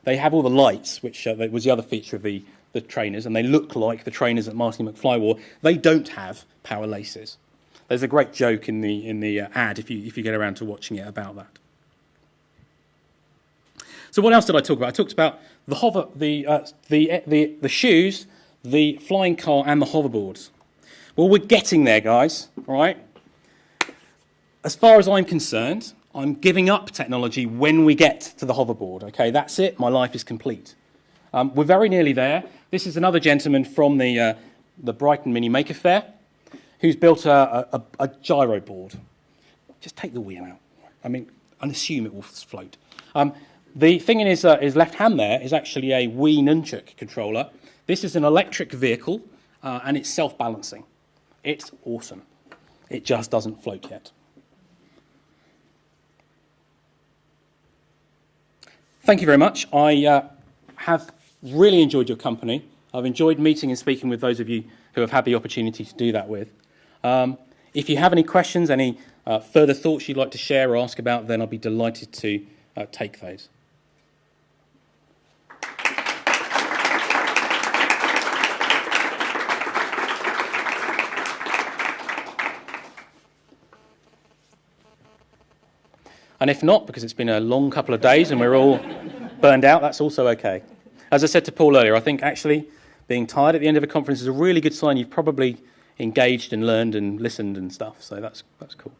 they have all the lights, which was the other feature of the the trainers, and they look like the trainers that Marty McFly wore, they don't have power laces. There's a great joke in the ad, if you get around to watching it, about that. So what else did I talk about? I talked about the shoes, the flying car, and the hoverboards. Well, we're getting there, guys, all right? As far as I'm concerned, I'm giving up technology when we get to the hoverboard, okay? That's it. My life is complete. We're very nearly there. This is another gentleman from the Brighton Mini Maker Fair who's built a gyro board. Just take the wheel out. I mean, and assume it will float. The thing in his left hand there is actually a Wii Nunchuk controller. This is an electric vehicle, and it's self-balancing. It's awesome. It just doesn't float yet. Thank you very much. I have really enjoyed your company. I've enjoyed meeting and speaking with those of you who have had the opportunity to do that with. If you have any questions, any further thoughts you'd like to share or ask about, then I'll be delighted to take those. And if not, because it's been a long couple of days and we're all burned out, that's also okay. As I said to Paul earlier, I think actually being tired at the end of a conference is a really good sign you've probably engaged and learned and listened and stuff, so that's cool.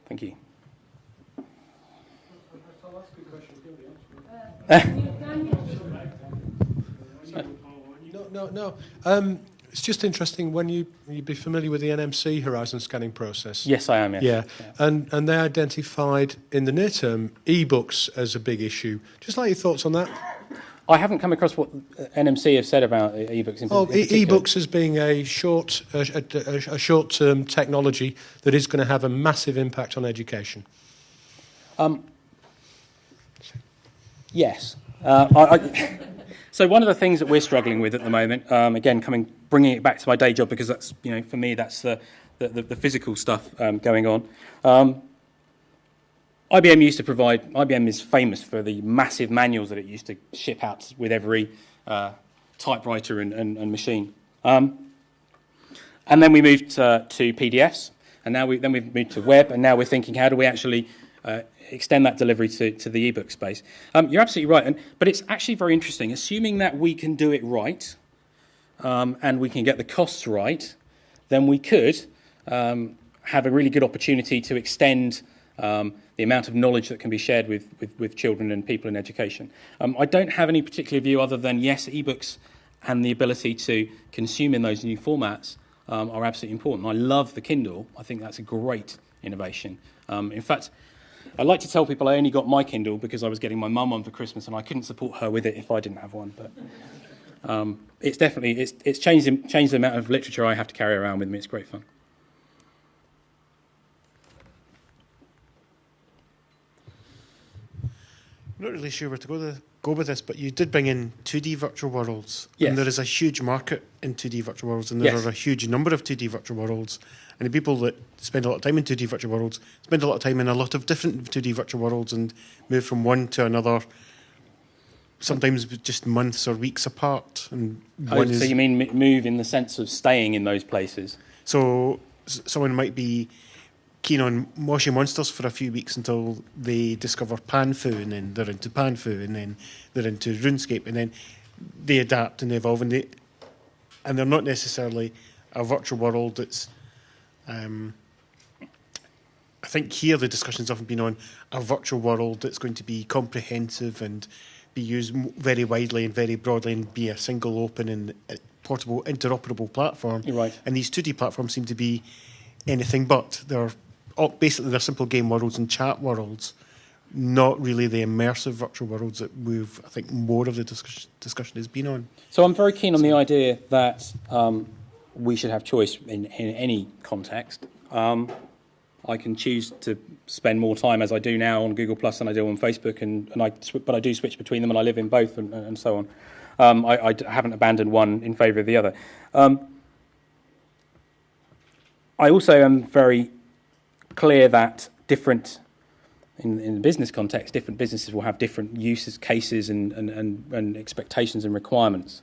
Thank you. I'll ask a question. No. It's just interesting when you'd be familiar with the NMC horizon scanning process. Yes, I am. Yes. Yeah. And they identified in the near term e-books as a big issue. Just like your thoughts on that. I haven't come across what NMC have said about e-books. E-books as being a short-term technology that is going to have a massive impact on education. Yes. So one of the things that we're struggling with at the moment, again, bringing it back to my day job, because that's, for me, that's the physical stuff going on. IBM is famous for the massive manuals that it used to ship out with every typewriter and machine. And then we moved to PDFs, and now we've moved to web, and now we're thinking, how do we actually extend that delivery to the ebook space? You're absolutely right, but it's actually very interesting. Assuming that we can do it right, and we can get the costs right, then we could have a really good opportunity to extend the amount of knowledge that can be shared with children and people in education. I don't have any particular view other than, yes, ebooks and the ability to consume in those new formats are absolutely important. I love the Kindle. I think that's a great innovation. In fact, I like to tell people I only got my Kindle because I was getting my mum one for Christmas and I couldn't support her with it if I didn't have one. But it's definitely it's changed the amount of literature I have to carry around with me. It's great fun. I'm not really sure where to go with this, but you did bring in 2D virtual worlds. Yes. And there is a huge market in 2D virtual worlds, and there Yes. are a huge number of 2D virtual worlds. And the people that spend a lot of time in 2D virtual worlds spend a lot of time in a lot of different 2D virtual worlds and move from one to another, sometimes just months or weeks apart. And So you mean move in the sense of staying in those places? So someone might be keen on Moshi Monsters for a few weeks until they discover Panfu, and then they're into Panfu, and then they're into RuneScape, and then they adapt and they evolve, and they're not necessarily a virtual world that's... I think here the discussion's often been on a virtual world that's going to be comprehensive and be used very widely and very broadly and be a single open and portable, interoperable platform. You're right. And these 2D platforms seem to be anything but. They're simple game worlds and chat worlds, not really the immersive virtual worlds that I think more of the discussion has been on. So I'm very keen on the idea that we should have choice in any context. I can choose to spend more time, as I do now, on Google Plus than I do on Facebook, but I do switch between them, and I live in both, and so on. I haven't abandoned one in favour of the other. I also am very clear that different in the business context, different businesses will have different uses cases and expectations and requirements.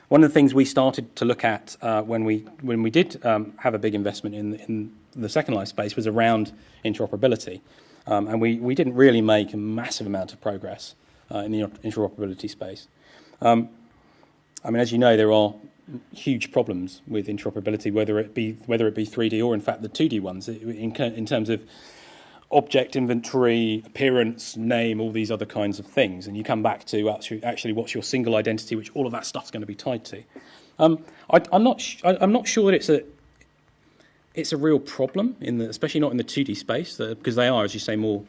One of the things we started to look at when we did have a big investment in the Second Life space was around interoperability, and we didn't really make a massive amount of progress in the interoperability space. I mean, as you know, there are huge problems with interoperability, whether it be 3D or in fact the 2D ones, in terms of object inventory, appearance, name, all these other kinds of things. And you come back to actually what's your single identity, which all of that stuff's going to be tied to. I'm not sure that it's a real problem, especially not in the 2D space, because they are, as you say, more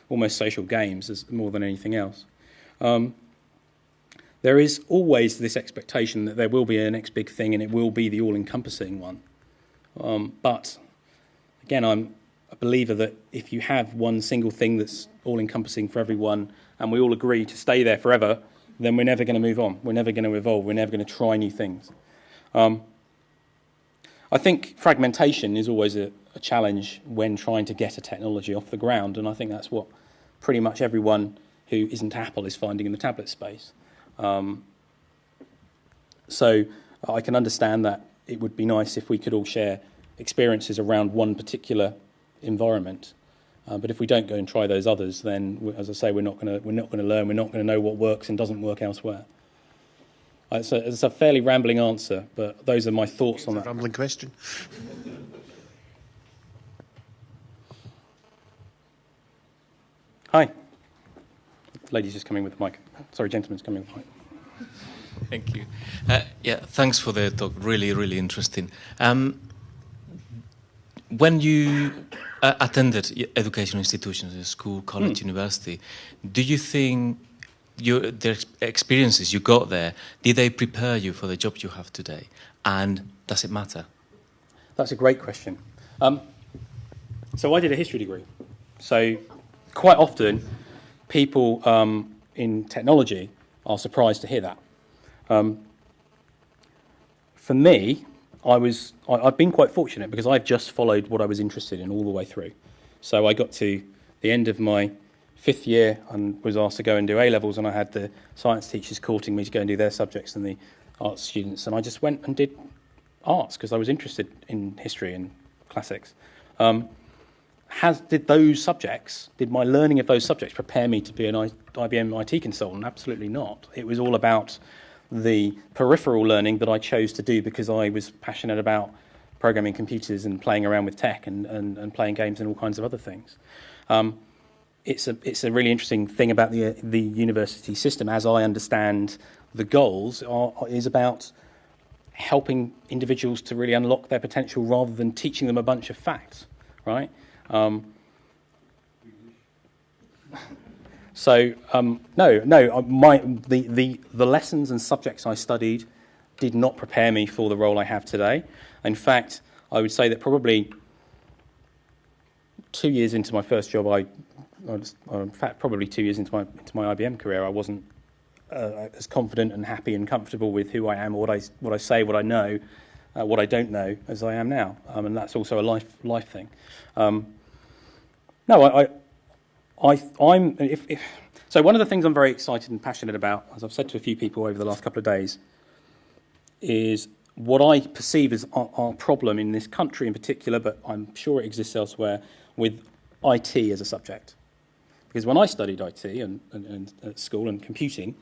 almost social games more than anything else. There is always this expectation that there will be a next big thing and it will be the all-encompassing one. But again, I'm a believer that if you have one single thing that's all-encompassing for everyone and we all agree to stay there forever, then we're never going to move on. We're never going to evolve. We're never going to try new things. I think fragmentation is always a challenge when trying to get a technology off the ground, and I think that's what pretty much everyone who isn't Apple is finding in the tablet space. So I can understand that it would be nice if we could all share experiences around one particular environment, but if we don't go and try those others, then, as I say, we're not going to learn. We're not going to know what works and doesn't work elsewhere. It's a fairly rambling answer, but those are my thoughts on that. Rambling question. Hi. Lady's just coming with the mic. Sorry, gentleman's coming with the mic. Thank you. Yeah, thanks for the talk. Really, really interesting. When you attended educational institutions, school, college, university, do you think the experiences you got there, did they prepare you for the job you have today? And does it matter? That's a great question. So I did a history degree. So quite often, people in technology are surprised to hear that. For me, I've been quite fortunate because I've just followed what I was interested in all the way through. So I got to the end of my 5th year and was asked to go and do A-levels, and I had the science teachers courting me to go and do their subjects and the arts students, and I just went and did arts because I was interested in history and classics. Did my learning of those subjects prepare me to be an IBM IT consultant? Absolutely not. It was all about the peripheral learning that I chose to do because I was passionate about programming computers and playing around with tech and playing games and all kinds of other things. It's a really interesting thing about the university system, as I understand the goals, is about helping individuals to really unlock their potential rather than teaching them a bunch of facts, right? The lessons and subjects I studied did not prepare me for the role I have today. In fact, I would say that probably 2 years into my first job, probably 2 years into my IBM career, I wasn't as confident and happy and comfortable with who I am, what I say, what I know, what I don't know, as I am now, and that's also a life thing. So one of the things I'm very excited and passionate about, as I've said to a few people over the last couple of days, is what I perceive as our problem in this country in particular, but I'm sure it exists elsewhere, with IT as a subject. Because when I studied IT and at school and computing,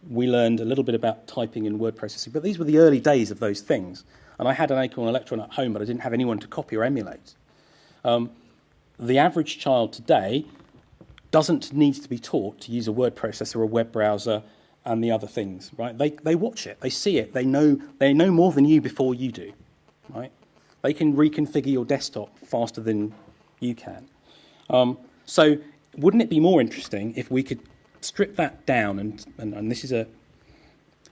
we learned a little bit about typing and word processing, but these were the early days of those things. And I had an Acorn Electron at home, but I didn't have anyone to copy or emulate. The average child today doesn't need to be taught to use a word processor, a web browser, and the other things, right? They watch it, they see it, they know more than you before you do, right? They can reconfigure your desktop faster than you can. So wouldn't it be more interesting if we could strip that down, and this is a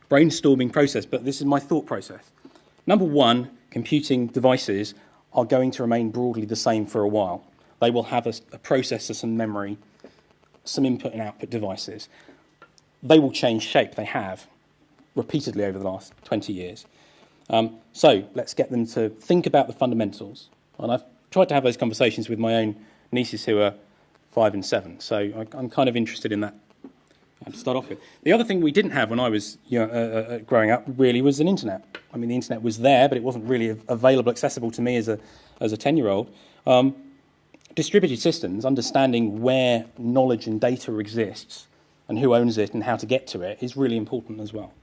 brainstorming process, but this is my thought process. Number one, computing devices are going to remain broadly the same for a while. They will have a processor, some memory, some input and output devices. They will change shape. They have repeatedly over the last 20 years. So let's get them to think about the fundamentals. And I've tried to have those conversations with my own nieces who are 5 and 7. So I'm kind of interested in that to start off with. The other thing we didn't have when I was growing up really was an internet. I mean, the internet was there, but it wasn't really available, accessible to me as a 10-year-old. Distributed systems, understanding where knowledge and data exists and who owns it and how to get to it is really important as well.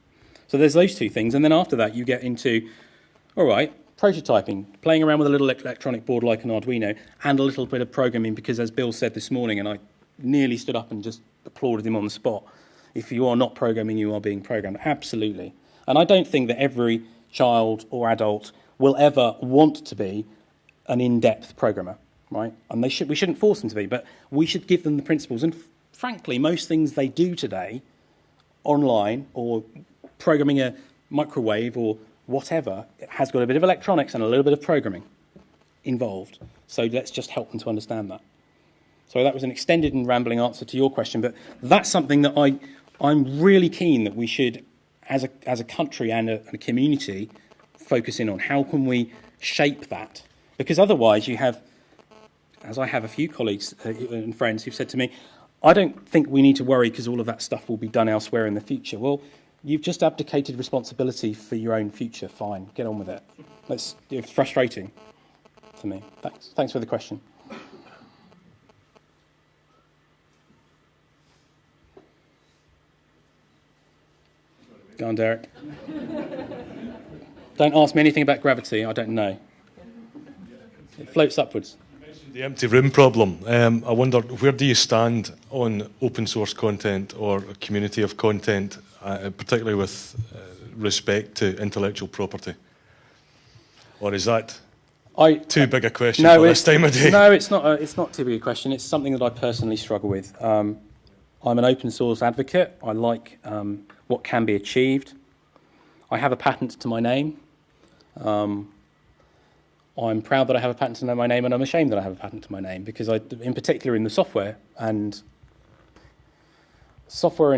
So there's those two things. And then after that, you get into, all right, prototyping, playing around with a little electronic board like an Arduino and a little bit of programming, because as Bill said this morning, and I nearly stood up and just applauded him on the spot, if you are not programming, you are being programmed. Absolutely. And I don't think that every child or adult will ever want to be an in-depth programmer, right? And we shouldn't force them to be, but we should give them the principles. And frankly, most things they do today online, or programming a microwave or whatever, it has got a bit of electronics and a little bit of programming involved. So let's just help them to understand that. So that was an extended and rambling answer to your question, but that's something that I'm really keen that we should, as a country and a community, focus in on. How can we shape that? Because otherwise you have, as I have a few colleagues and friends who've said to me, I don't think we need to worry because all of that stuff will be done elsewhere in the future. Well, you've just abdicated responsibility for your own future. Fine, get on with it. It's frustrating to me. Thanks for the question. Go on, Derek. Don't ask me anything about gravity. I don't know. It floats upwards. You mentioned the empty room problem. I wonder, where do you stand on open source content or a community of content, particularly with respect to intellectual property? Or is that too big a question for this time of day? No, it's not too big a question. It's something that I personally struggle with. I'm an open source advocate. I like what can be achieved. I have a patent to my name. I'm proud that I have a patent to my name, and I'm ashamed that I have a patent to my name, because in particular in the software and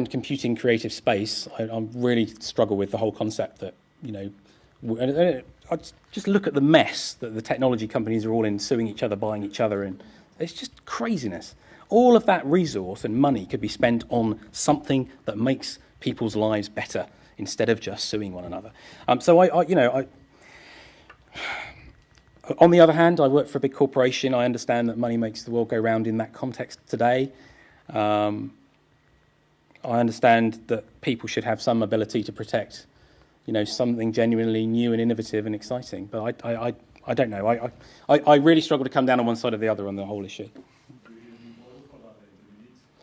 computing creative space, I really struggle with the whole concept that, I just look at the mess that the technology companies are all in, suing each other, buying each other, and it's just craziness. All of that resource and money could be spent on something that makes people's lives better instead of just suing one another. So on the other hand, I work for a big corporation. I understand that money makes the world go round in that context today. I understand that people should have some ability to protect, something genuinely new and innovative and exciting. But I don't know. I really struggle to come down on one side or the other on the whole issue.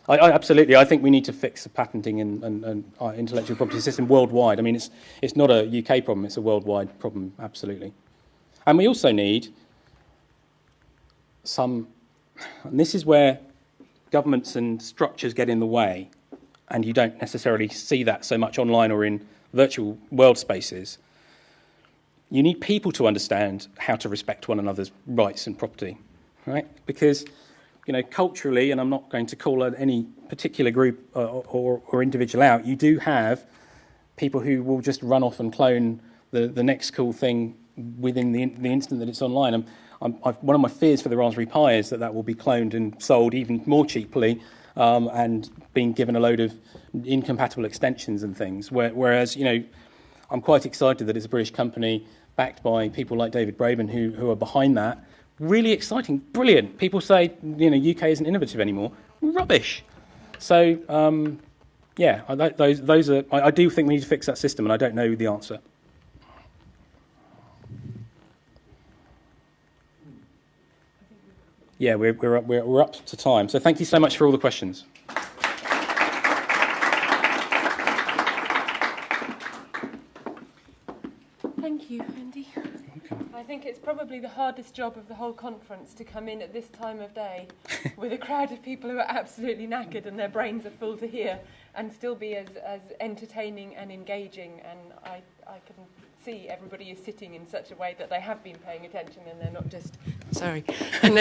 Absolutely. I think we need to fix the patenting and our intellectual property system worldwide. I mean, it's not a UK problem, it's a worldwide problem, absolutely. And we also need and this is where governments and structures get in the way, and you don't necessarily see that so much online or in virtual world spaces. You need people to understand how to respect one another's rights and property, right? Because culturally, and I'm not going to call any particular group or individual out, you do have people who will just run off and clone the next cool thing within the instant that it's online. One of my fears for the Raspberry Pi is that will be cloned and sold even more cheaply and being given a load of incompatible extensions and things. Whereas, I'm quite excited that it's a British company backed by people like David Braben who are behind that. Really exciting, brilliant. People say, UK isn't innovative anymore. Rubbish. So, those are. I do think we need to fix that system, and I don't know the answer. Yeah, we're up to time. So thank you so much for all the questions. Thank you, Andy. I think it's probably the hardest job of the whole conference to come in at this time of day with a crowd of people who are absolutely knackered and their brains are full to here, and still be as entertaining and engaging. And I can see everybody is sitting in such a way that they have been paying attention and they're not just and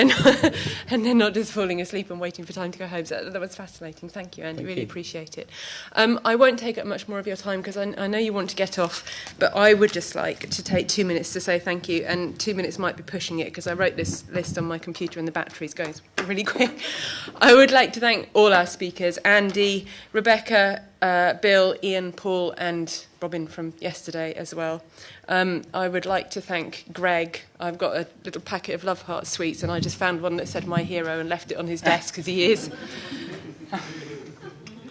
they're not just falling asleep and waiting for time to go home. So that was fascinating. Thank you, Andy. Really appreciate it. I won't take up much more of your time because I know you want to get off, but I would just like to take 2 minutes to say thank you, and 2 minutes might be pushing it because I wrote this list on my computer and the battery's going really quick. I would like to thank all our speakers, Andy, Rebecca, Bill, Ian, Paul and Robin from yesterday as well. I would like to thank Greg. I've got a little packet of Love Heart sweets and I just found one that said my hero and left it on his desk because he is.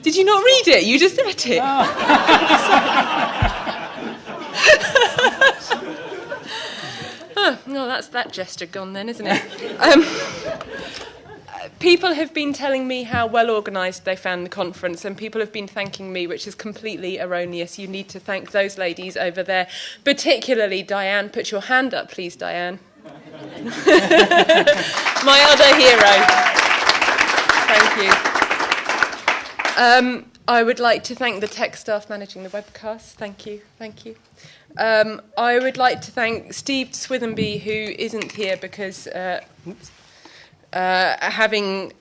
Did you not read it? You just read it. No, that's that gesture gone then, isn't it? People have been telling me how well organised they found the conference, and people have been thanking me, which is completely erroneous. You need to thank those ladies over there, particularly Diane. Put your hand up, please, Diane. My other hero. Thank you. I would like to thank the tech staff managing the webcast. Thank you. I would like to thank Steve Swithenby, who isn't here because... having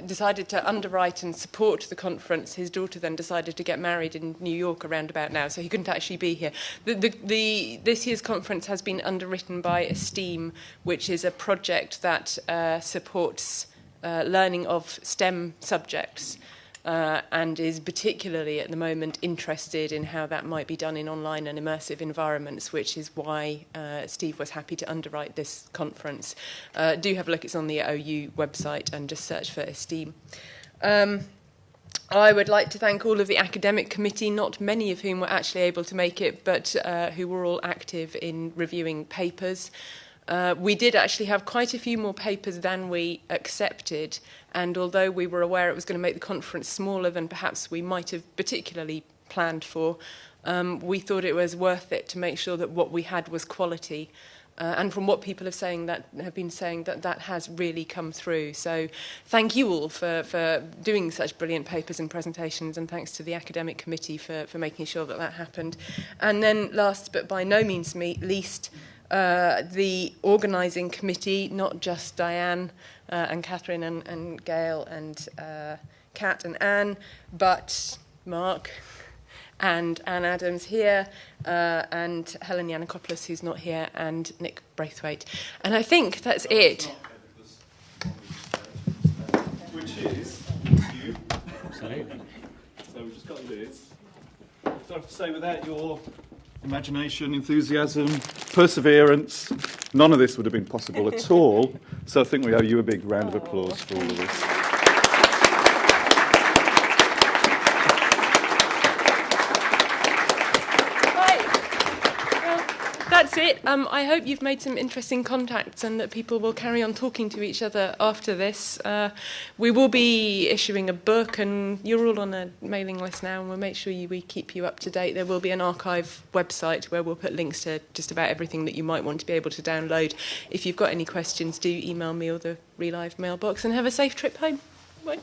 decided to underwrite and support the conference, his daughter then decided to get married in New York around about now, so he couldn't actually be here. This year's conference has been underwritten by Esteem, which is a project that supports learning of STEM subjects. And is particularly at the moment interested in how that might be done in online and immersive environments, which is why Steve was happy to underwrite this conference. Do have a look, it's on the OU website, and just search for Esteem. I would like to thank all of the academic committee, not many of whom were actually able to make it, but who were all active in reviewing papers. We did actually have quite a few more papers than we accepted, and although we were aware it was going to make the conference smaller than perhaps we might have particularly planned for, we thought it was worth it to make sure that what we had was quality. And from what people have been saying, that has really come through. So thank you all for doing such brilliant papers and presentations, and thanks to the academic committee for making sure that happened. And then last but by no means least, the organising committee, not just Diane and Catherine and Gail and Kat and Anne, but Mark and Anne Adams here, and Helen Yannikopoulos, who's not here, and Nick Braithwaite. And I think that's it. Which is you. So we've just got this. So I have to say, without your imagination, enthusiasm, perseverance, none of this would have been possible at all. So I think we owe you a big round of applause for all of this. That's it. I hope you've made some interesting contacts and that people will carry on talking to each other after this. We will be issuing a book, and you're all on a mailing list now, and we'll make sure we keep you up to date. There will be an archive website where we'll put links to just about everything that you might want to be able to download. If you've got any questions, do email me or the ReLIVE mailbox, and have a safe trip home. Bye.